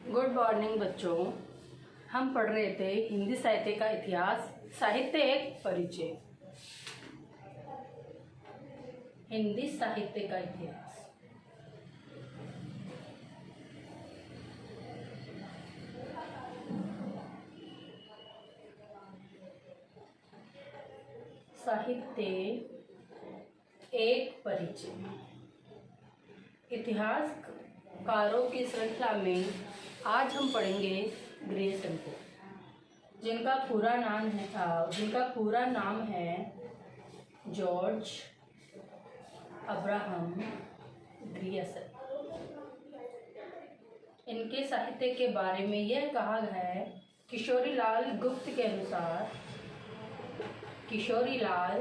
Good morning बच्चों। हम पढ़ रहे थे हिंदी साहित्य का इतिहास, साहित्य एक परिचय। हिंदी साहित्य का इतिहास। साहित्य एक परिचय। इतिहासकारों की श्रृंखला में आज हम पढ़ेंगे ग्रियर्सन को, जिनका पूरा नाम है जॉर्ज अब्राहम ग्रियर्सन। इनके साहित्य के बारे में यह कहा गया है, किशोरीलाल गुप्त के अनुसार, किशोरीलाल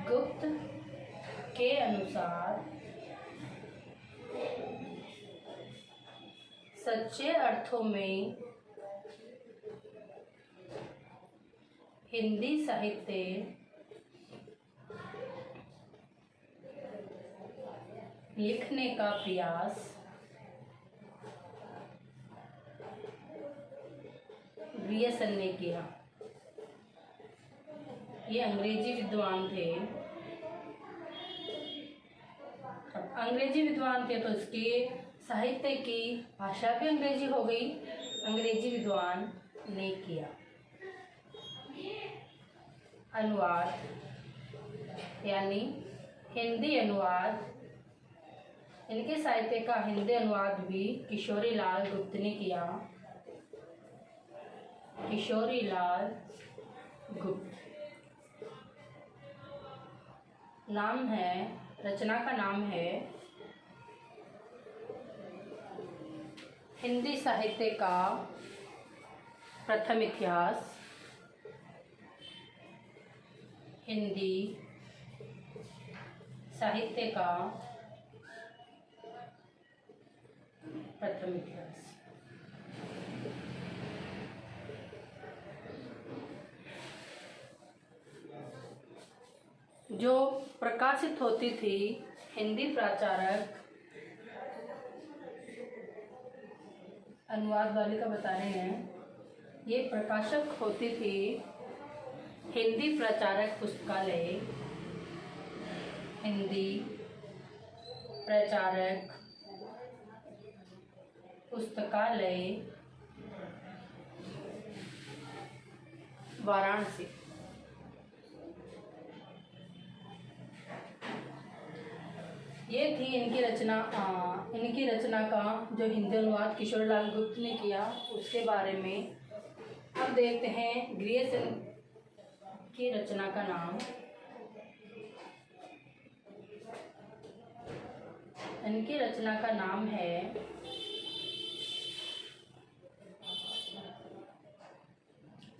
गुप्त के अनुसार सच्चे अर्थों में हिंदी साहित्य लिखने का प्रयास ग्रियर्सन ने किया। ये अंग्रेजी विद्वान थे। अंग्रेजी विद्वान थे तो इसके साहित्य की भाषा भी अंग्रेजी हो गई। अंग्रेजी विद्वान ने किया अनुवाद, यानी हिंदी अनुवाद। इनके साहित्य का हिंदी अनुवाद भी किशोरीलाल गुप्त ने किया। किशोरीलाल गुप्त नाम है, रचना का नाम है हिंदी साहित्य का प्रथम इतिहास। हिंदी साहित्य का प्रथम इतिहास। जो प्रकाशित होती थी, हिंदी प्रचारक अनुवाद वाले का बता रहे हैं, ये प्रकाशक होती थी हिंदी प्रचारक पुस्तकालय। हिंदी प्रचारक पुस्तकालय वाराणसी। ये थी इनकी रचना। इनकी रचना का जो हिंदी अनुवाद किशोरीलाल गुप्त ने किया, उसके बारे में अब देखते हैं। ग्रियर्सन की रचना का नाम, इनकी रचना का नाम है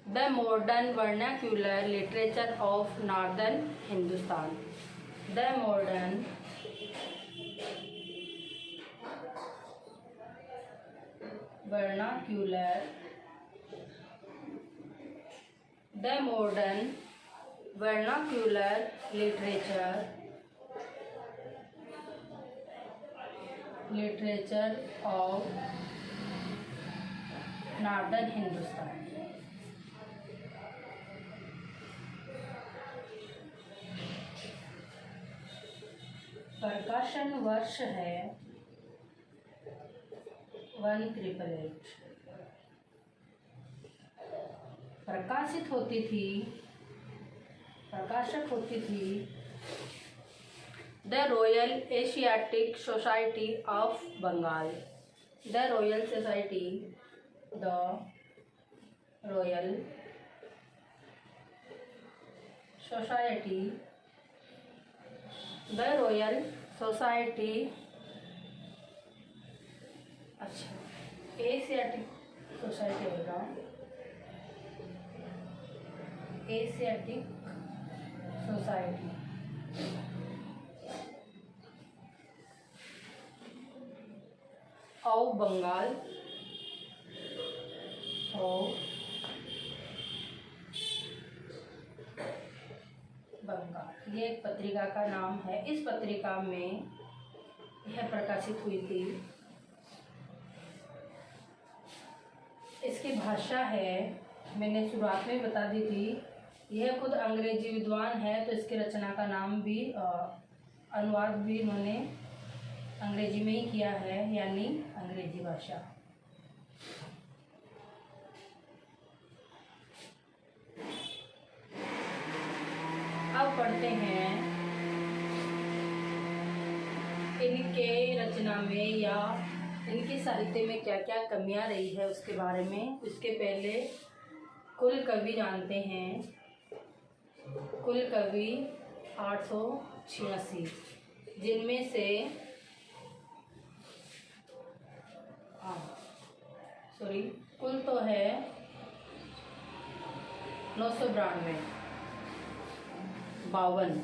the modern vernacular literature of northern Hindustan. The modern vernacular, the modern vernacular literature of northern Hindustan. प्रकाशन वर्ष है 1888। प्रकाशित होती थी, प्रकाशक होती थी the Royal Asiatic Society of Bengal. The Royal Society, the Royal Society, the Royal Society, अच्छा एशियाटिक सोसाइटी होगा, एशियाटिक सोसाइटी ऑफ बंगाल, ये एक पत्रिका का नाम है। इस पत्रिका में यह प्रकाशित हुई थी। इसकी भाषा है, मैंने शुरुआत में बता दी थी, यह खुद अंग्रेजी विद्वान है, तो इसकी रचना का नाम भी अनुवाद भी इन्होंने अंग्रेजी में ही किया है, यानी अंग्रेजी भाषा। अब पढ़ते हैं इनके रचना में या इनके साहित्य में क्या क्या कमियां रही है उसके बारे में। उसके पहले कुल कवि जानते हैं। कुल कवि 886, जिनमें से कुल तो है 992, 52,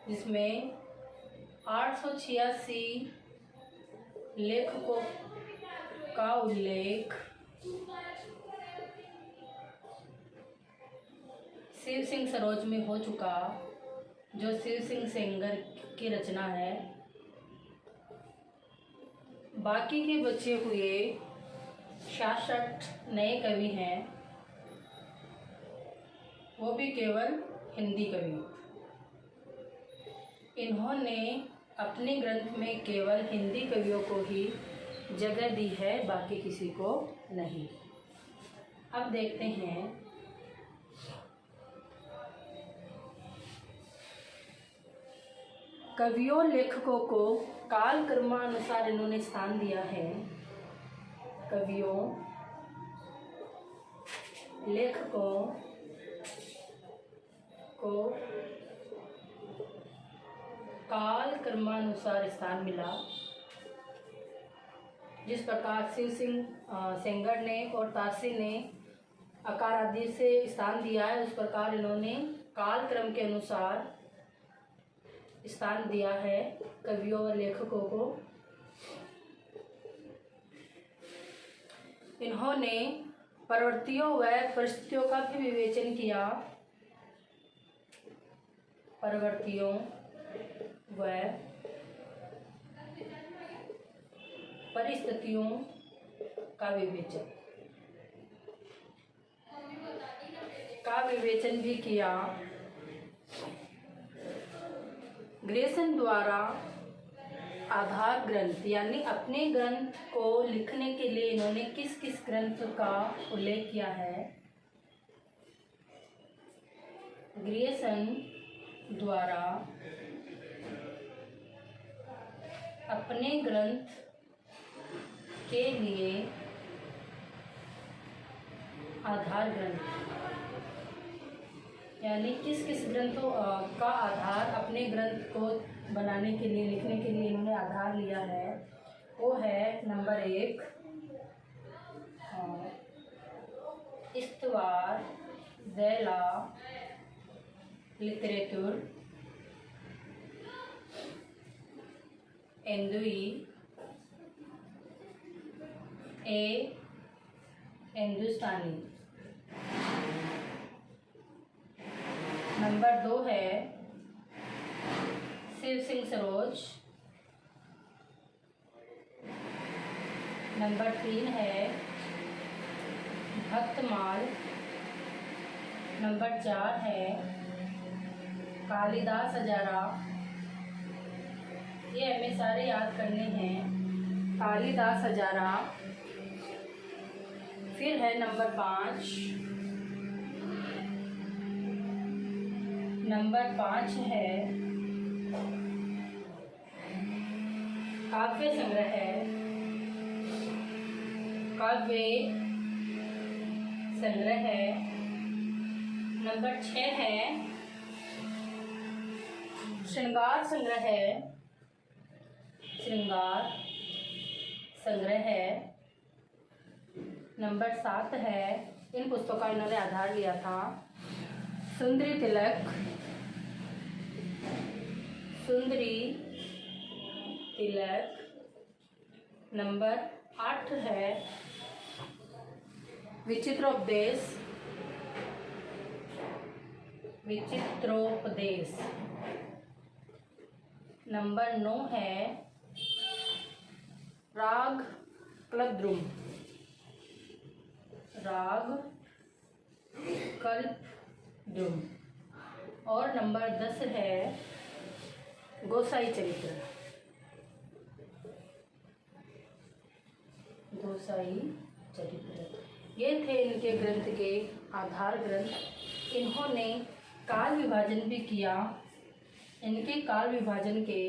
जिसमें 886 लेखकों का उल्लेख शिव सिंह सरोज में हो चुका, जो शिव सिंह सेंगर की रचना है। बाकी के बचे हुए 66 नए कवि हैं, वो भी केवल हिंदी कवि। इन्होंने अपने ग्रंथ में केवल हिंदी कवियों को ही जगह दी है, बाकी किसी को नहीं। अब देखते हैं कवियों लेखकों को काल क्रमानुसार इन्होंने स्थान दिया है। कवियों लेखकों को काल क्रमानुसार स्थान मिला। जिस प्रकार शिव सिंह सेंगर ने और तारसी ने आकार आदि से स्थान दिया है, उस प्रकार इन्होंने काल क्रम के अनुसार स्थान दिया है कवियों और लेखकों को। इन्होंने प्रवृत्तियों व परिस्थितियों का भी विवेचन किया। प्रवृत्तियों व परिस्थितियों का विवेचन भी किया। ग्रेसन द्वारा आधार ग्रंथ, यानी अपने ग्रंथ को लिखने के लिए इन्होंने किस किस ग्रंथ का उल्लेख किया है। ग्रेसन द्वारा अपने ग्रंथ के लिए आधार ग्रंथ, यानी किस किस ग्रंथों का आधार अपने ग्रंथ को बनाने के लिए, लिखने के लिए इन्होंने आधार लिया है। वो है number 1 Histoire de la littérature हिंदुई ए हिंदुस्तानी। नंबर 2 है शिव सिंह सरोज। नंबर 3 है भक्तमाल। नंबर 4 है कालिदास हजारा। ये हमें सारे याद करने हैं। कालिदास हजारा। फिर है नंबर 5। नंबर 5 है काव्य संग्रह है। काव्य संग्रह है। नंबर 6 है श्रृंगार संग्रह है। श्रृंगार संग्रह है। नंबर 7 है, इन पुस्तकों का इन्होंने आधार लिया था, सुंदरी तिलक। सुंदरी तिलक। नंबर 8 है विचित्रोपदेश। विचित्रोपदेश। नंबर 9 है राग कल्पद्रुम। राग कल्पद्रुम। और नंबर 10 है गोसाई चरित्र। गोसाई चरित्र ये थे इनके ग्रंथ के आधार ग्रंथ। इन्होंने काल विभाजन भी किया। इनके काल विभाजन के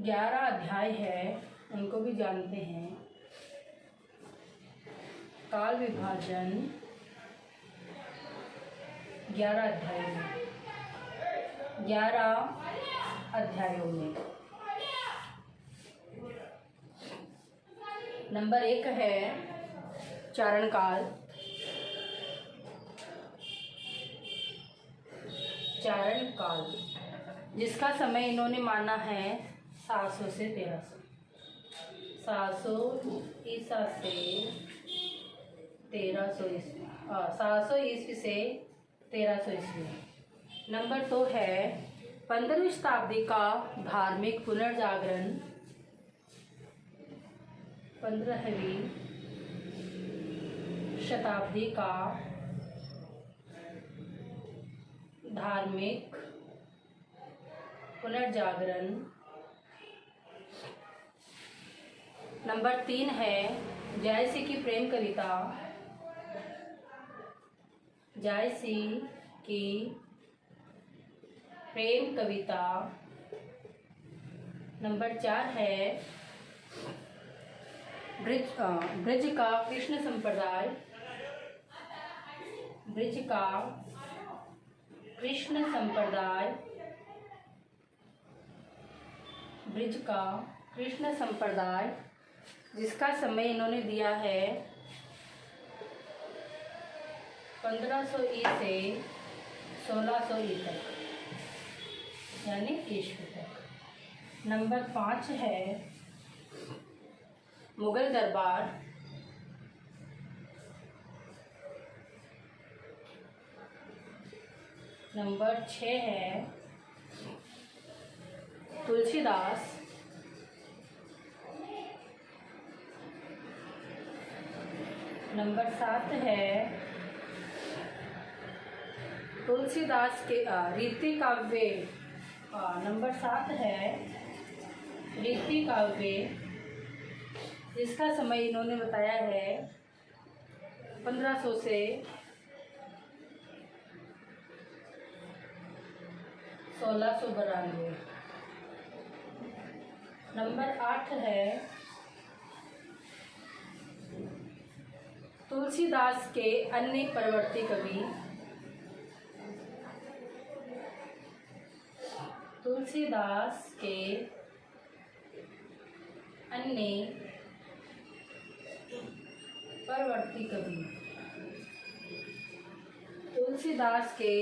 11 अध्याय है, उनको भी जानते हैं। काल विभाजन 11 अध्यायों में, 11 अध्यायों में। नंबर 1 है चारण काल। चारण काल जिसका समय इन्होंने माना है 700 से 1300। 700 ईसा से 1300 ईस्वी, 700 ईस्वी से 1300 ईस्वी। नंबर 2 है 15वीं शताब्दी का धार्मिक पुनर्जागरण। 15वीं शताब्दी का धार्मिक पुनर्जागरण। नंबर 3 है जायसी की प्रेम कविता। जायसी की प्रेम कविता। नंबर 4 है ब्रज का कृष्ण संप्रदाय। ब्रज का कृष्ण संप्रदाय। ब्रज का कृष्ण संप्रदाय जिसका समय इन्होंने दिया है 1500 ई से 1600 ई तक, यानी ईस्वी तक। नंबर 5 है मुगल दरबार। नंबर 6 है तुलसीदास। नंबर 7 है तुलसीदास के रीति काव्य। नंबर 7 है रीति काव्य जिसका समय इन्होंने बताया है 1500 से 1692। नंबर 8 है तुलसीदास के अन्य परवर्ती कवि। तुलसीदास के अन्य परवर्ती कवि। तुलसीदास के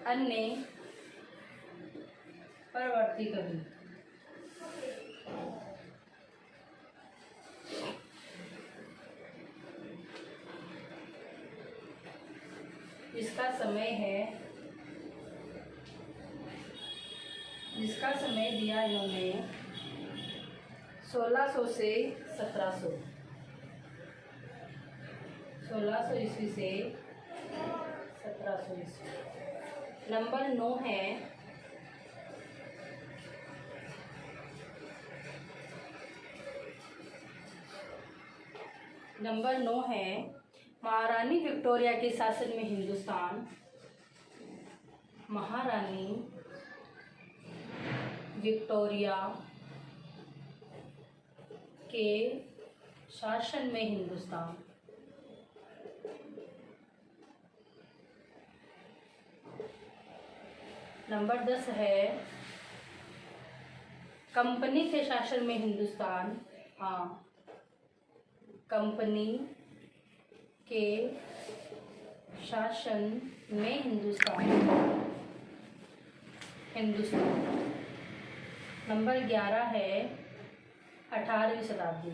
अन्य परवर्ती कवि। जिसका समय दिया इन्होंने 1600 से 1700। 1600 ईस्वी से 1700 ईस्वी। नंबर 9 है महारानी विक्टोरिया के शासन में हिंदुस्तान। महारानी विक्टोरिया के शासन में हिंदुस्तान। नंबर 10 है कंपनी के शासन में हिंदुस्तान। कंपनी के शासन में हिंदुस्तान। नंबर 11 है 18वीं शताब्दी।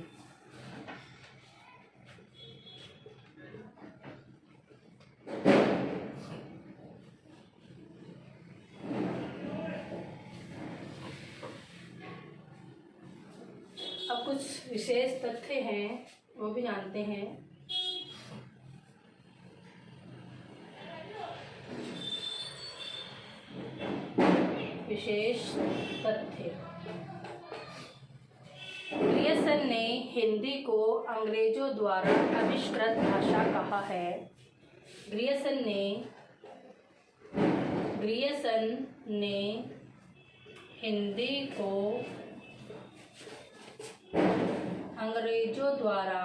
कुछ विशेष तथ्य हैं वो भी जानते हैं। विशेष तथ्य। ग्रियर्सन ने हिंदी को अंग्रेजों द्वारा आविष्कृत भाषा कहा है। ग्रियर्सन ने हिंदी को अंग्रेजों द्वारा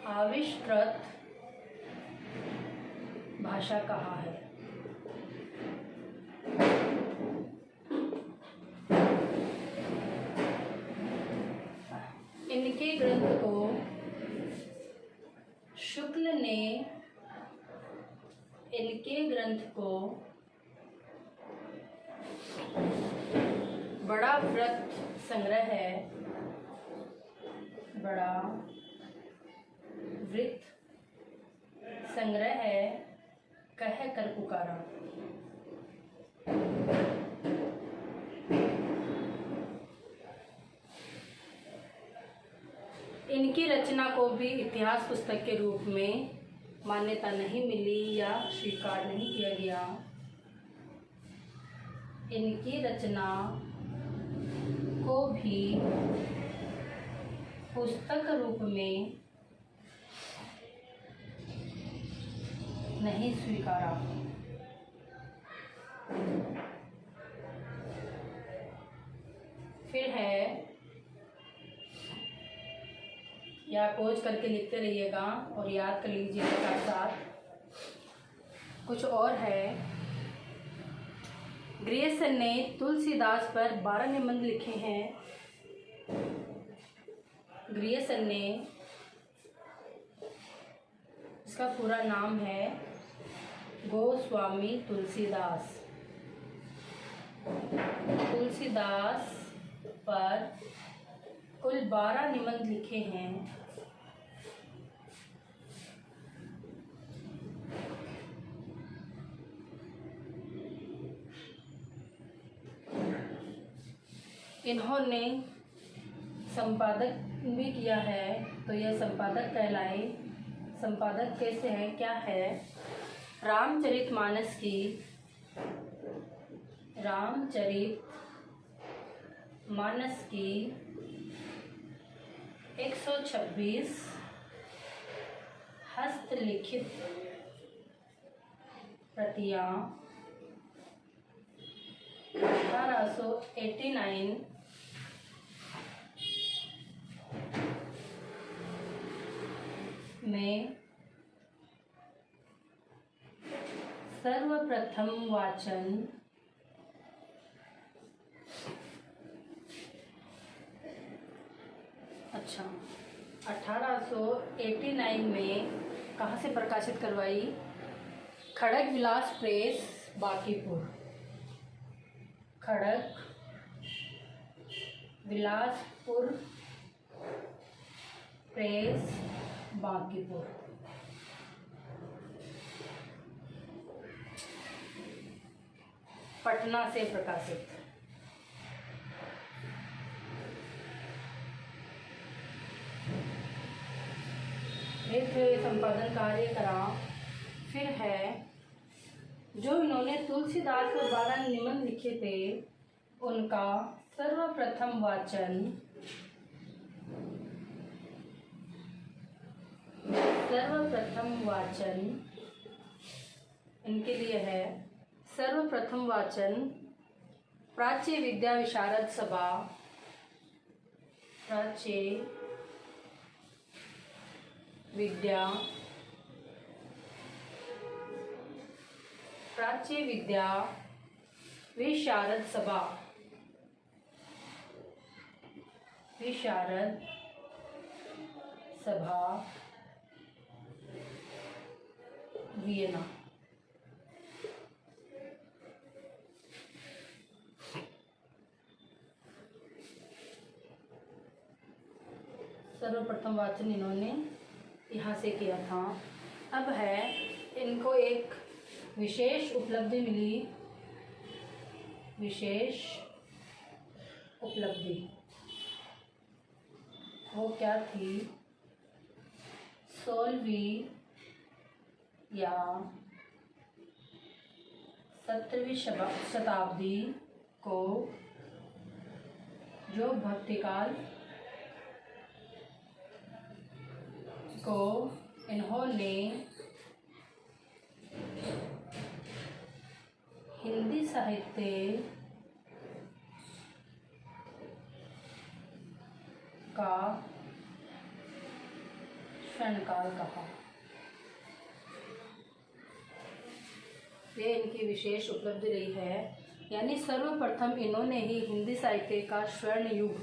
आविष्कृत भाषा कहा है। इनके ग्रंथ को शुक्ल ने बड़ा वृत्त संग्रह है, बड़ा वृत्त संग्रह है कह कर पुकारा। इनकी रचना को भी इतिहास पुस्तक के रूप में मान्यता नहीं मिली या स्वीकार नहीं किया गया। इनकी रचना को भी पुस्तक रूप में नहीं स्वीकारा। फिर है, या खोज करके लिखते रहिएगा और याद कर लीजिएगा साथ साथ। कुछ और है, ग्रियर्सन ने तुलसीदास पर 12 निबंध लिखे हैं। ग्रियर्सन ने, इसका पूरा नाम है गोस्वामी तुलसीदास। तुलसीदास पर कुल 12 निबंध लिखे हैं। इन्होंने संपादक भी किया है, तो यह संपादक कहलाए। संपादक कैसे है, क्या है? रामचरितमानस की 126 हस्तलिखित प्रतियां 1889 में सर्वप्रथम वाचन अच्छा 1889 में कहाँ से प्रकाशित करवाई? खड़ग विलास प्रेस, बांकीपुर। खड़ग विलासपुर प्रेस, बांकीपुर। पटना से प्रकाशित। एक संपादन कार्य करा। फिर है, जो इन्होंने तुलसीदास पर 12 निबंध लिखे थे, उनका सर्वप्रथम वाचन इनके लिए है। सर्वप्रथम वाचन प्राच्य विद्या विशारद सभा, प्राच्य विद्या विशारद सभा, वियना। सर्वप्रथम वाचन इन्होंने यहाँ से किया था। अब है, इनको एक विशेष उपलब्धि मिली विशेष उपलब्धि वो क्या थी? 16वीं या 17वीं शताब्दी को जो भक्तिकाल को इन्होंने हिंदी साहित्य का स्वर्णकाल कहा। ये इनकी विशेष उपलब्धि रही है, यानी सर्वप्रथम इन्होंने ही हिंदी साहित्य का स्वर्ण युग,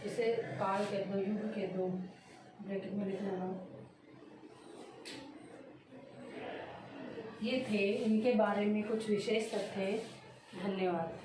जिसे काल के दो युग के दो ब्रैकेट में लिख लेना, ये थे इनके बारे में कुछ विशेष तथ्य। धन्यवाद।